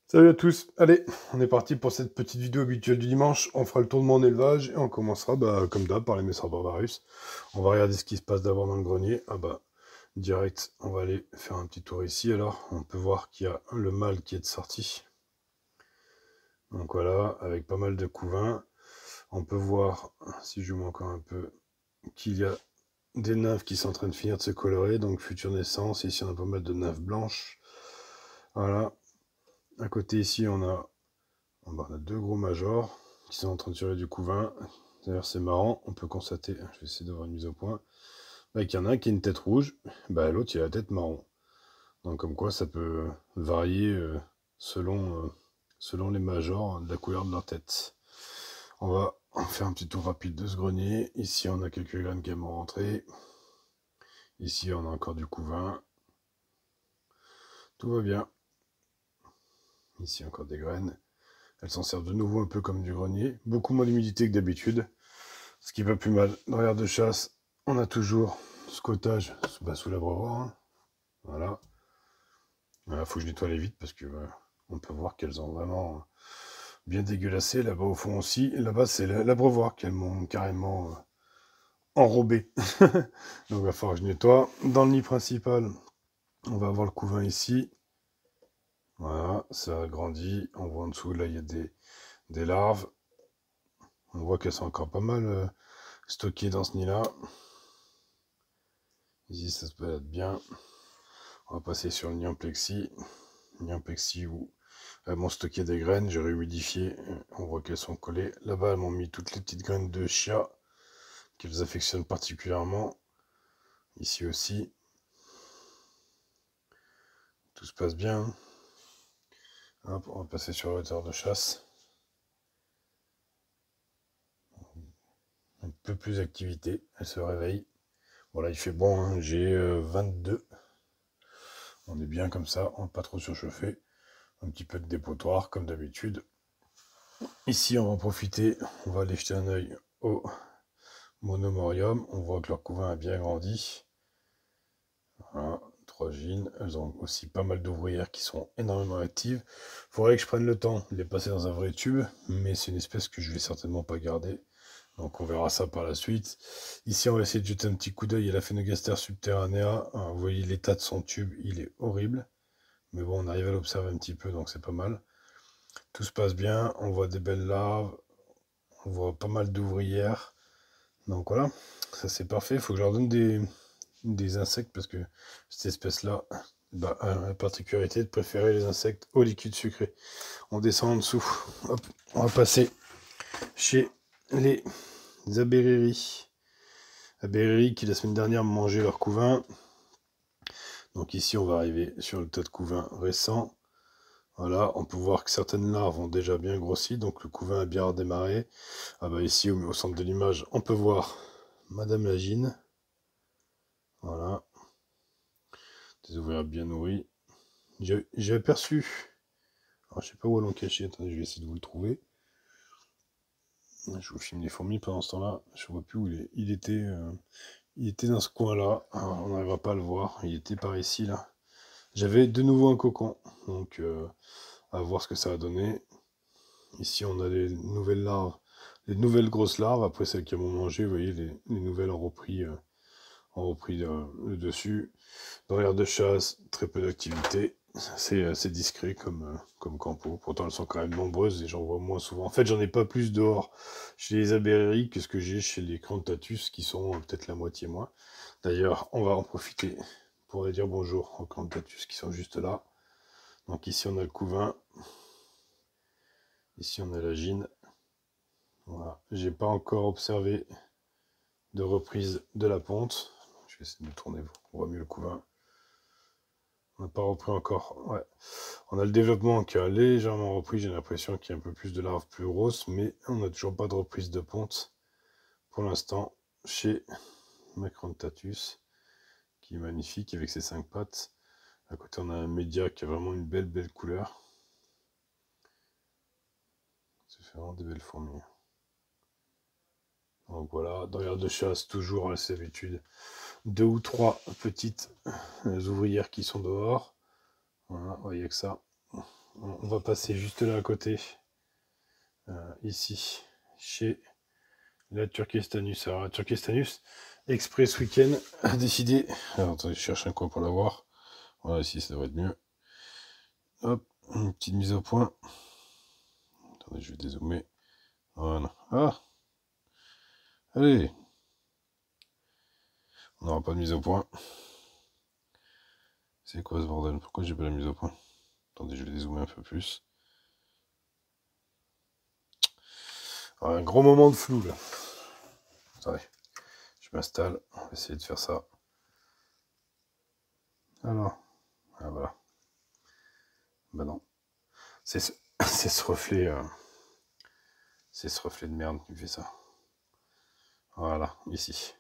Salut à tous, allez, on est parti pour cette petite vidéo habituelle du dimanche. On fera le tour de mon élevage et on commencera, comme d'hab, par les Messins Barbarus. On va regarder ce qui se passe d'abord dans le grenier. Ah bah, direct, on va aller faire un petit tour ici. Alors, on peut voir qu'il y a le mâle qui est de sortie. Donc voilà, avec pas mal de couvains. On peut voir, si je vous encore un peu, qu'il y a des nymphes qui sont en train de finir de se colorer. Donc, future naissance. Ici, on a pas mal de nymphes blanches. Voilà. À côté, ici, on a deux gros majors qui sont en train de tirer du couvain. D'ailleurs, c'est marrant, on peut constater, je vais essayer d'avoir une mise au point, qu'il y en a un qui a une tête rouge, l'autre il a la tête marron. Donc comme quoi ça peut varier selon les majors de la couleur de leur tête. On va faire un petit tour rapide de ce grenier. Ici on a quelques graines qui vont rentrer. Ici on a encore du couvain. Tout va bien. Ici encore des graines. Elles s'en servent de nouveau un peu comme du grenier. Beaucoup moins d'humidité que d'habitude. Ce qui va plus mal. Dans l'air de chasse, on a toujours ce cottage sous l'abreuvoir. Hein. Voilà. Il faut que je nettoie les vitres parce que on peut voir qu'elles ont vraiment bien dégueulassé. Là-bas au fond aussi. Et là-bas, c'est l'abreuvoir qu'elles m'ont carrément enrobé. Donc il va falloir que je nettoie. Dans le nid principal, on va avoir le couvain ici. Voilà, ça a grandi. On voit en dessous, là, il y a des larves. On voit qu'elles sont encore pas mal stockées dans ce nid-là. Ici, ça se balade bien. On va passer sur le nid en plexi. Nid en plexi où elles m'ont stocké des graines, j'ai réhumidifié. On voit qu'elles sont collées. Là-bas, elles m'ont mis toutes les petites graines de chia qu'elles affectionnent particulièrement. Ici aussi. Tout se passe bien. Hop, on va passer sur la hauteur de chasse. Un peu plus d'activité. Elle se réveille. Voilà, il fait bon, hein. J'ai 22. On est bien comme ça, on n'est pas trop surchauffé. Un petit peu de dépotoir, comme d'habitude. Ici, on va en profiter. On va aller jeter un œil au monomorium. On voit que leur couvain a bien grandi. Voilà, 3 gines. Elles ont aussi pas mal d'ouvrières qui sont énormément actives. Il faudrait que je prenne le temps de les passer dans un vrai tube, mais c'est une espèce que je vais certainement pas garder. Donc on verra ça par la suite. Ici, on va essayer de jeter un petit coup d'œil à la Phénogaster subterranea. Vous voyez l'état de son tube, il est horrible. Mais bon, on arrive à l'observer un petit peu, donc c'est pas mal. Tout se passe bien, on voit des belles larves, on voit pas mal d'ouvrières. Donc voilà, ça c'est parfait. Il faut que je leur donne des insectes parce que cette espèce-là a la particularité de préférer les insectes au liquide sucré. On descend en dessous. Hop, on va passer chez les abéréries. Abéréries qui la semaine dernière mangeaient leur couvain. Donc ici on va arriver sur le tas de couvain récent. Voilà, on peut voir que certaines larves ont déjà bien grossi, donc le couvain a bien redémarré. Ici au centre de l'image, on peut voir Madame Lagine. Voilà. Des ouvrières bien nourries. J'ai aperçu. Alors, je sais pas où elles l'ont caché. Attendez, je vais essayer de vous le trouver. Je vous filme les fourmis pendant ce temps-là. Je vois plus où il est. Il était dans ce coin-là. On n'arrivera pas à le voir. Il était par ici, là. J'avais de nouveau un cocon. Donc, à voir ce que ça a donné. Ici, on a les nouvelles larves. Les nouvelles grosses larves. Après celles qui m'ont mangé, vous voyez, les nouvelles ont repris le dessus. Dans l'air de chasse, très peu d'activité. C'est assez discret comme campo. Pourtant, elles sont quand même nombreuses et j'en vois moins souvent. En fait, j'en ai pas plus dehors chez les abéréries que ce que j'ai chez les Crantatus, qui sont peut-être la moitié moins. D'ailleurs, on va en profiter pour aller dire bonjour aux Crantatus qui sont juste là. Donc ici, on a le couvain. Ici, on a la gine. Voilà. J'ai pas encore observé de reprise de la ponte. Je vais essayer de me tourner pour voir mieux le couvain. On n'a pas repris encore. Ouais. On a le développement qui a légèrement repris. J'ai l'impression qu'il y a un peu plus de larves plus grosses, mais on n'a toujours pas de reprise de ponte pour l'instant chez Macrontatus, qui est magnifique avec ses 5 pattes. À côté, on a un média qui a vraiment une belle couleur. Ça fait vraiment des belles fourmis. Donc voilà, dans l'air de chasse, toujours à ses habitudes. 2 ou 3 petites ouvrières qui sont dehors. Voilà, vous voyez que ça. on va passer juste là à côté, ici, chez la Turkestanus. Alors la Turkestanus, Express Weekend a décidé... Alors attendez, je cherche un coin pour la voir. Voilà, ici ça devrait être mieux. Hop, une petite mise au point. Attendez, je vais dézoomer. Voilà. Ah, allez. On n'aura pas de mise au point. C'est quoi ce bordel? Pourquoi j'ai pas la mise au point? Attendez, je vais dézoomer un peu plus. Un gros moment de flou là. Attendez, je m'installe. On va essayer de faire ça. Alors, ah, voilà. Bah non. C'est ce, c'est ce reflet. C'est ce reflet de merde qui me fait ça. Voilà, ici.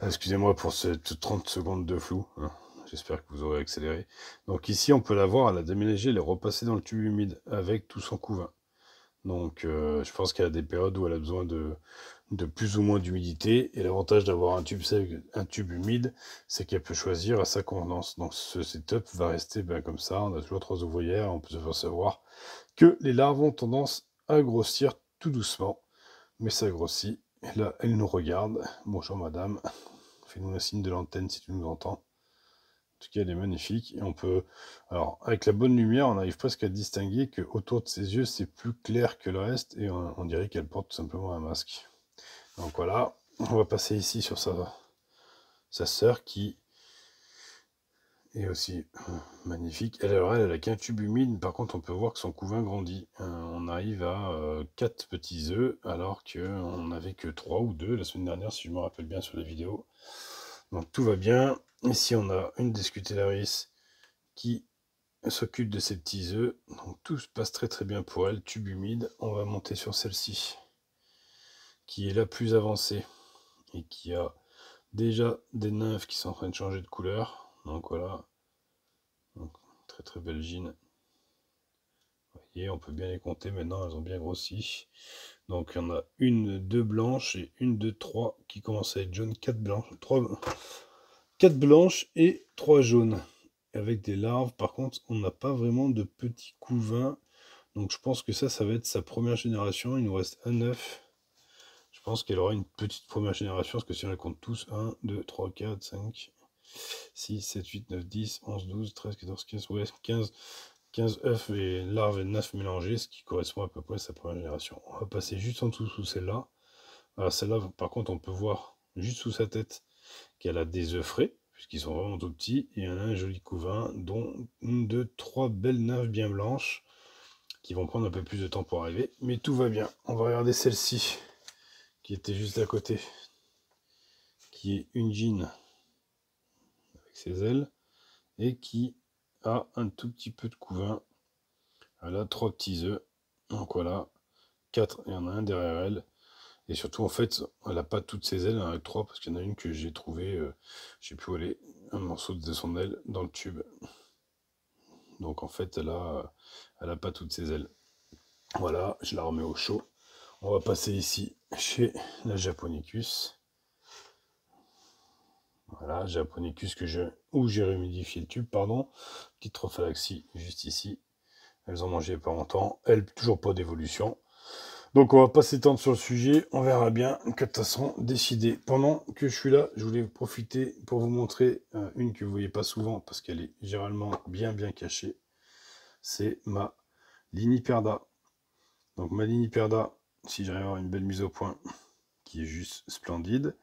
Excusez-moi pour cette 30 secondes de flou. Hein. J'espère que vous aurez accéléré. Donc ici, on peut la voir, elle a déménagé, elle est repassée dans le tube humide avec tout son couvain. Donc je pense qu'elle a des périodes où elle a besoin de plus ou moins d'humidité. Et l'avantage d'avoir un tube sec, un tube humide, c'est qu'elle peut choisir à sa convenance. Donc ce setup va rester comme ça. On a toujours 3 ouvrières. On peut se faire savoir que les larves ont tendance à grossir tout doucement. Mais ça grossit. Et là, elle nous regarde. Bonjour madame. Fais-nous un signe de l'antenne si tu nous entends. En tout cas, elle est magnifique. Et on peut... Alors, avec la bonne lumière, on arrive presque à distinguer que autour de ses yeux, c'est plus clair que le reste. Et on dirait qu'elle porte tout simplement un masque. Donc voilà. On va passer ici sur sa sœur qui est aussi magnifique. Elle a qu'un tube humide. Par contre, on peut voir que son couvain grandit. On arrive à 4 petits œufs, alors qu'on n'avait que 3 ou 2 la semaine dernière, si je me rappelle bien sur la vidéo. Donc tout va bien. Ici, on a une des Scutellaris qui s'occupe de ces petits œufs. Donc tout se passe très très bien pour elle. Tube humide. On va monter sur celle-ci, qui est la plus avancée et qui a déjà des nymphes qui sont en train de changer de couleur. Donc voilà. Donc, très très belle gine. Vous voyez, on peut bien les compter maintenant, elles ont bien grossi. Donc il y en a une, 2 blanches et une, 2, 3 qui commencent à être jaunes, 4 blanches, 4 blanches et 3 jaunes. Avec des larves, par contre, on n'a pas vraiment de petits couvains. Donc je pense que ça va être sa première génération. Il nous reste un œuf. Je pense qu'elle aura une petite première génération, parce que si on les compte tous, 1, 2, 3, 4, 5, 6, 7, 8, 9, 10, 11, 12, 13, 14, 15, ouais, 15 œufs et larves et nymphes mélangées, ce qui correspond à peu près à sa première génération. On va passer juste en dessous sous celle-là. Alors celle-là, par contre, on peut voir juste sous sa tête qu'elle a des œufs frais, puisqu'ils sont vraiment tout petits, et elle a un joli couvain, dont 1, 2, 3 belles nymphes bien blanches, qui vont prendre un peu plus de temps pour arriver, mais tout va bien. On va regarder celle-ci, qui était juste à côté, qui est une gine, avec ses ailes, et qui a un tout petit peu de couvain. Elle a 3 petits œufs, donc voilà, 4, il y en a un derrière elle, et surtout en fait, elle n'a pas toutes ses ailes, elle en a 3, parce qu'il y en a une que j'ai trouvée, je sais plus où elle est, un morceau de son aile dans le tube. Donc en fait, elle a pas toutes ses ailes. Voilà, je la remets au chaud. On va passer ici chez la Japonicus. Voilà, Japonicus où j'ai rehumidifié le tube, pardon. Petite trophalaxie juste ici. Elles ont mangé pas longtemps. Elles, toujours pas d'évolution. Donc on va pas s'étendre sur le sujet. On verra bien que de toute façon, décidé. Pendant que je suis là, je voulais profiter pour vous montrer une que vous voyez pas souvent parce qu'elle est généralement bien cachée. C'est ma Liniperda. Donc ma Liniperda, si j'arrive à avoir une belle mise au point, qui est juste splendide.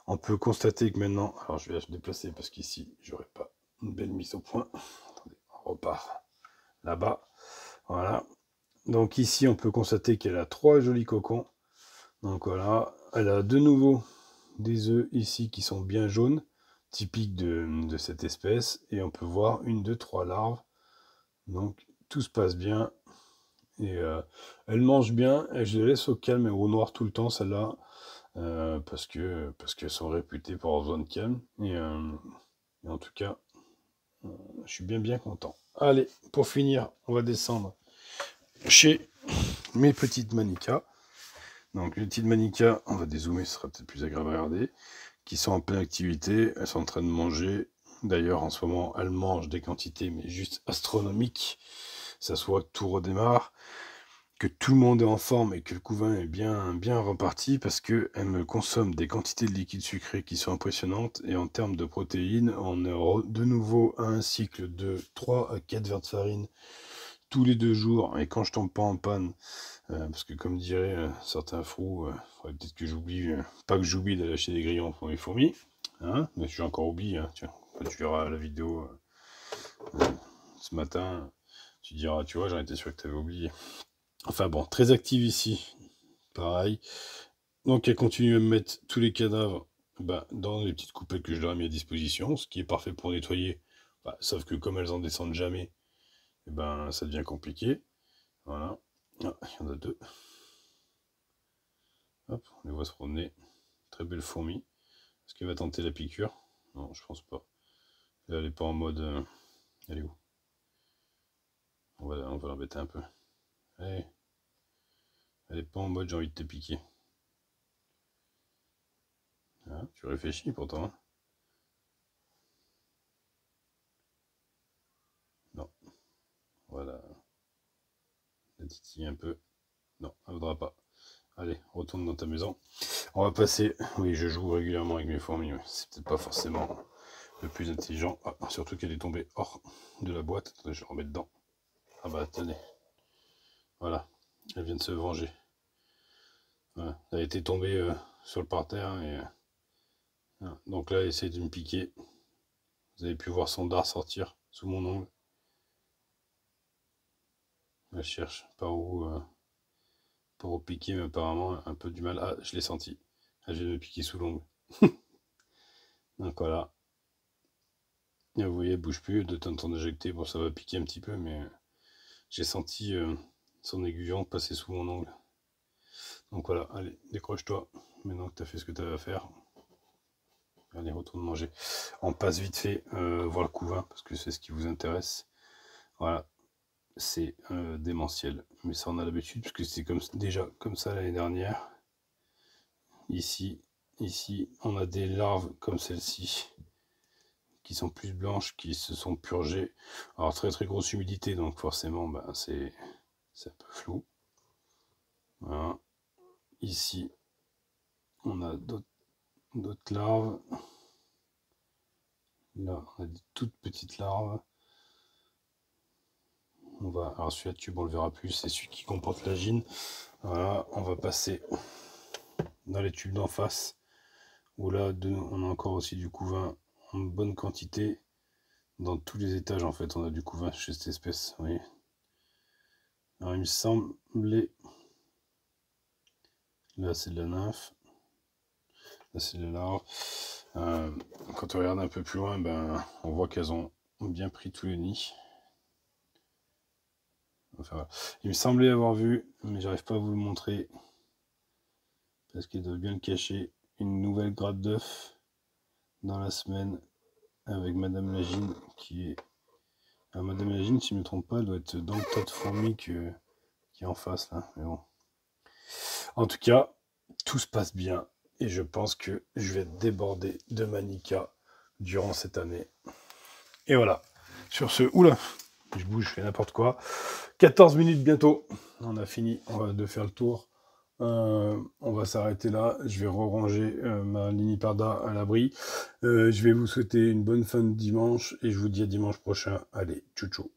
On peut constater que maintenant, alors je vais la déplacer parce qu'ici, j'aurai pas une belle mise au point. Attendez, on repart là-bas. Voilà. Donc ici, on peut constater qu'elle a 3 jolis cocons. Donc voilà, elle a de nouveau des œufs ici qui sont bien jaunes, typiques de cette espèce. Et on peut voir 1, 2, 3 larves. Donc tout se passe bien. Et elle mange bien. Et je les laisse au calme et au noir tout le temps, celle-là. Parce qu'elles sont réputées pour avoir besoin de calme. Et en tout cas, je suis bien content. Allez, pour finir, on va descendre chez mes petites manicas. Donc les petites manicas, on va dézoomer, ce sera peut-être plus agréable à regarder, qui sont en pleine activité. Elles sont en train de manger. D'ailleurs, en ce moment, elles mangent des quantités, mais juste astronomiques. s'assoit, que tout redémarre, que tout le monde est en forme et que le couvain est bien reparti, parce qu'elle me consomme des quantités de liquide sucré qui sont impressionnantes, et en termes de protéines, on est de nouveau à un cycle de 3 à 4 verres de farine tous les 2 jours, et quand je tombe pas en panne, parce que comme diraient certains fous, faudrait peut-être que j'oublie, pas que j'oublie d'aller acheter des grillons pour mes fourmis, hein, mais j'ai encore oublié, hein, tiens, quand tu verras la vidéo ce matin, tu diras, tu vois, j'en étais sûr que tu avais oublié. Enfin bon, très active ici, pareil. Donc elle continue à me mettre tous les cadavres dans les petites coupettes que je leur ai mis à disposition, ce qui est parfait pour nettoyer, sauf que comme elles en descendent jamais, ça devient compliqué. Voilà, ah, il y en a 2. Hop, on les voit se promener. Très belle fourmi. Est-ce qu'elle va tenter la piqûre? Non, je pense pas. Là, elle est pas en mode... Elle est où? On va l'embêter un peu. Allez. Elle est pas en mode j'ai envie de te piquer. Ah, tu réfléchis pourtant. Hein. Non. Voilà. La titille un peu. Non, elle voudra pas. Allez, retourne dans ta maison. On va passer... Oui, je joue régulièrement avec mes fourmis. Ouais. C'est peut-être pas forcément le plus intelligent. Ah, surtout qu'elle est tombée hors de la boîte. Attendez, je vais remettre dedans. Ah bah, tenez. Voilà. Elle vient de se venger. Voilà. Elle a été tombée sur le parterre. Voilà. Donc là, elle essaie de me piquer. Vous avez pu voir son dard sortir sous mon ongle. Elle cherche par où piquer, mais apparemment un peu du mal. Ah, je l'ai senti. Elle vient de me piquer sous l'ongle. Donc voilà. Et vous voyez, elle bouge plus. De temps en temps d'éjecter. Bon, ça va piquer un petit peu, mais j'ai senti son aiguillon passer sous mon ongle. Donc voilà, allez, décroche-toi. Maintenant que tu as fait ce que tu avais à faire. Allez, retourne manger. On passe vite fait voir le couvain, parce que c'est ce qui vous intéresse. Voilà, c'est démentiel. Mais ça, on a l'habitude, parce que c'est déjà comme ça l'année dernière. Ici, on a des larves comme celle-ci, qui sont plus blanches, qui se sont purgées. Alors, très très grosse humidité, donc forcément, c'est un peu flou. Voilà. Ici, on a d'autres larves. Là, on a des toutes petites larves. Alors celui-là, tube, on le verra plus, c'est celui qui comporte la gine. Voilà, on va passer dans les tubes d'en face, où là, on a encore aussi du couvain en bonne quantité. Dans tous les étages, en fait, on a du couvain chez cette espèce, vous voyez. Alors, il me semblait... Là, c'est de la nymphe. Là, c'est de la larve. Quand on regarde un peu plus loin, on voit qu'elles ont bien pris tous les nids. Enfin, voilà. Il me semblait avoir vu, mais j'arrive pas à vous le montrer, parce qu'ils doivent bien le cacher, une nouvelle grappe d'œufs dans la semaine avec Madame Lagine, qui est... Alors, Madame Lagine, si je ne me trompe pas, elle doit être dans le tas de fourmis qui est en face, là. Mais bon. En tout cas, tout se passe bien, et je pense que je vais être débordé de manica durant cette année. Et voilà. Sur ce... Oula, je bouge, je fais n'importe quoi. 14 minutes bientôt. On a fini, on va de faire le tour. On va s'arrêter là. Je vais ranger ma Liniparda à l'abri. Je vais vous souhaiter une bonne fin de dimanche et je vous dis à dimanche prochain. Allez, tchou tchou.